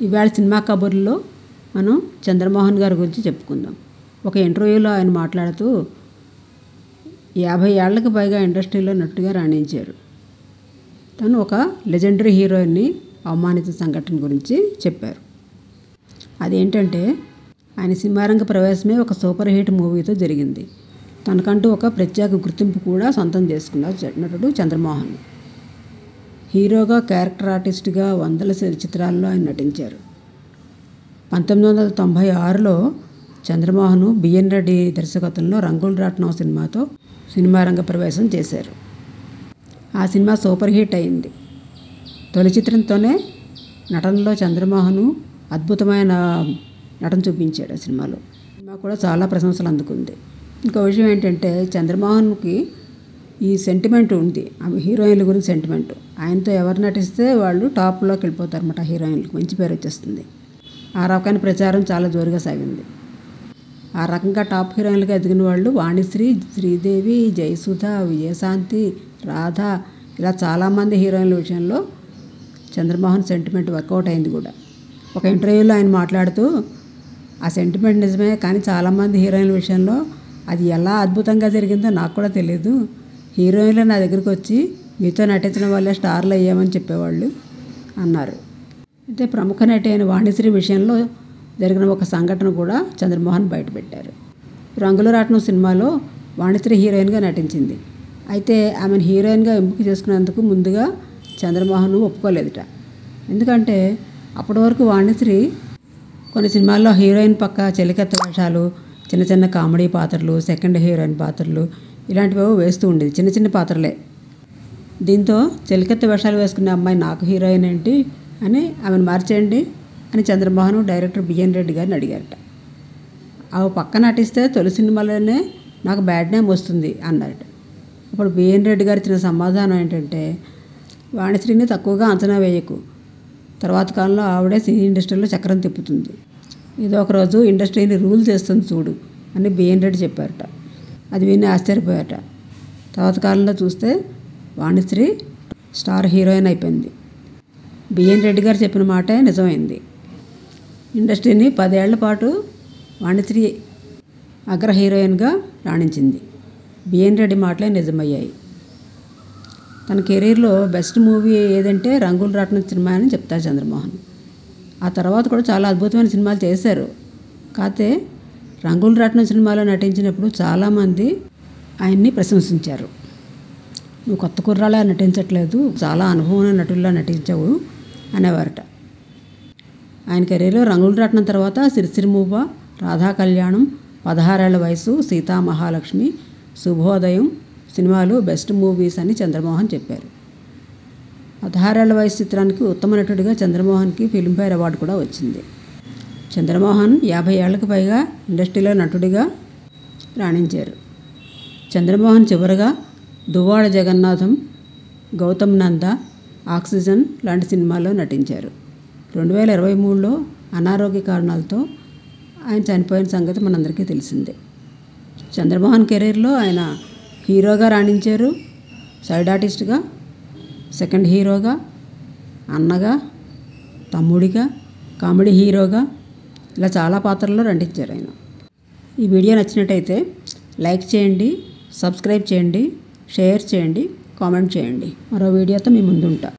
ఇవాళ సినిమా కబుర్లో మనం చంద్రమోహన్ గారి గురించి చెప్పుకుందాం. ఒక ఇంటర్వ్యూలో ఆయన మాట్లాడుతూ 50 ఏళ్లకు పైగా ఇండస్ట్రీలో నటుడిగా రాణించారు. తను ఒక లెజెండరీ హీరోయిన్ని అవమానించిన సంఘటన గురించి చెప్పారు. అదేంటంటే ఆయన సినిమారంగ ప్రవేశమే ఒక సూపర్ హిట్ మూవీతో జరిగింది. తనకంటూ ఒక ప్రత్యేక గుర్తింపు కూడా సొంతం చేసుకున్నారు నటుడు చంద్రమోహన్. హీరోగా, క్యారెక్టర్ ఆర్టిస్ట్గా వందల చిత్రాల్లో ఆయన నటించారు. 1996లో చంద్రమోహన్ బిఎన్ రెడ్డి దర్శకత్వంలో రంగుల రాట్నం సినిమాతో సినిమారంగ ప్రవేశం చేశారు. ఆ సినిమా సూపర్ హిట్ అయింది. తొలి చిత్రంతోనే నటనలో చంద్రమోహన్ అద్భుతమైన నటన చూపించాడు. ఆ సినిమా కూడా చాలా ప్రశంసలు అందుకుంది. ఇంకో విషయం ఏంటంటే చంద్రమోహన్కి ఈ సెంటిమెంట్ ఉంది, ఆమె హీరోయిన్ల గురించి సెంటిమెంట్. ఆయనతో ఎవరు నటిస్తే వాళ్ళు టాప్లోకి వెళ్ళిపోతారు అన్నమాట. హీరోయిన్లకు మంచి పేరు వచ్చేస్తుంది. ఆ రకమైన ప్రచారం చాలా జోరుగా సాగింది. ఆ రకంగా టాప్ హీరోయిన్లుగా ఎదిగిన వాళ్ళు వాణిశ్రీ, శ్రీదేవి, జయసుధ, విజయశాంతి, రాధ, ఇలా చాలామంది హీరోయిన్ల విషయంలో చంద్రమోహన్ సెంటిమెంట్ వర్కౌట్ అయింది కూడా. ఒక ఇంటర్వ్యూలో ఆయన మాట్లాడుతూ ఆ సెంటిమెంట్ నిజమే, కానీ చాలామంది హీరోయిన్ల విషయంలో అది ఎలా అద్భుతంగా జరిగిందో నాకు కూడా తెలియదు. హీరోయిన్లు నా దగ్గరికి వచ్చి మీతో నటించడం వల్లే స్టార్లు అయ్యామని చెప్పేవాళ్ళు అన్నారు. అయితే ప్రముఖ నటి అయిన వాణిశ్రీ విషయంలో జరిగిన ఒక సంఘటన కూడా చంద్రమోహన్ బయటపెట్టారు. రంగుల రాట్నం సినిమాలో వాణిశ్రీ హీరోయిన్గా నటించింది. అయితే ఆమెను హీరోయిన్గా ఎంపిక చేసుకునేందుకు ముందుగా చంద్రమోహన్ ఒప్పుకోలేదుట. ఎందుకంటే అప్పటి వరకు వాణిశ్రీ కొన్ని సినిమాల్లో హీరోయిన్ పక్క చెలికత్త వేషాలు, చిన్న చిన్న కామెడీ పాత్రలు, సెకండ్ హీరోయిన్ పాత్రలు ఇలాంటివి వేస్తూ ఉండేది, చిన్న చిన్న పాత్రలే. దీంతో చెలికత్త వేషాలు వేసుకునే అమ్మాయి నాకు హీరోయిన్ ఏంటి అని ఆమెను మార్చేయండి అని చంద్రమోహన్ డైరెక్టర్ బిఎన్ రెడ్డి గారిని అడిగారట. ఆమె పక్క నటిస్తే తొలి సినిమాలోనే నాకు బ్యాడ్ నేమ్ వస్తుంది అన్నారట. అప్పుడు బిఎన్ రెడ్డి గారు ఇచ్చిన సమాధానం ఏంటంటే, వాణిశ్రీని తక్కువగా అంచనా వేయకు, తర్వాత కాలంలో ఆవిడే సినీ ఇండస్ట్రీలో చక్రం తిప్పుతుంది, ఏదో ఒకరోజు ఇండస్ట్రీని రూల్ చేస్తుంది చూడు అని బిఎన్ రెడ్డి చెప్పారట. అది విని ఆశ్చర్యపోయారట. తర్వాత కాలంలో చూస్తే వాణిశ్రీ స్టార్ హీరోయిన్ అయిపోయింది. బిఎన్ రెడ్డి గారు చెప్పిన మాటే నిజమైంది. ఇండస్ట్రీని 10 ఏళ్ల పాటు వాణిశ్రీ అగ్ర హీరోయిన్గా రాణించింది. బిఎన్ రెడ్డి మాటలే నిజమయ్యాయి. తన కెరీర్లో బెస్ట్ మూవీ ఏదంటే రంగుల రాట్నం సినిమా అని చెప్తారు చంద్రమోహన్. ఆ తర్వాత కూడా చాలా అద్భుతమైన సినిమాలు చేశారు. కాకపోతే రంగుల రాట్నం సినిమాలో నటించినప్పుడు చాలామంది ఆయన్ని ప్రశంసించారు. నువ్వు కొత్త కుర్రాళ్ళ నటించట్లేదు, చాలా అనుభవమైన నటుల్లా నటించావు అనేవారట. ఆయన కెరీర్లో రంగుల రాట్నం తర్వాత సిరిసిరిమూవ, రాధా కళ్యాణం, 16 ఏళ్ల వయసు, సీతా మహాలక్ష్మి, శుభోదయం సినిమాలు బెస్ట్ మూవీస్ అని చంద్రమోహన్ చెప్పారు. 16 ఏళ్ల వయసు చిత్రానికి ఉత్తమ నటుడిగా చంద్రమోహన్కి ఫిల్మ్ఫేర్ అవార్డు కూడా వచ్చింది. చంద్రమోహన్ 50 ఏళ్లకు పైగా ఇండస్ట్రీలో నటుడిగా రాణించారు. చంద్రమోహన్ చివరగా దువ్వాడ జగన్నాథం, గౌతమ్ నంద, ఆక్సిజన్ లాంటి సినిమాల్లో నటించారు. 2023లో అనారోగ్య కారణాలతో ఆయన చనిపోయిన సంగతి మనందరికీ తెలిసిందే. చంద్రమోహన్ కెరీర్లో ఆయన హీరోగా రాణించారు, సైడ్ ఆర్టిస్ట్గా, సెకండ్ హీరోగా, అన్నగా, తమ్ముడిగా, కామెడీ హీరోగా ఇలా చాలా పాత్రల్లో నటించారు ఆయన. ఈ వీడియో నచ్చినట్టయితే లైక్ చేయండి, సబ్స్క్రైబ్ చేయండి, షేర్ చేయండి, కామెంట్ చేయండి. మరో వీడియోతో మీ ముందుంటా.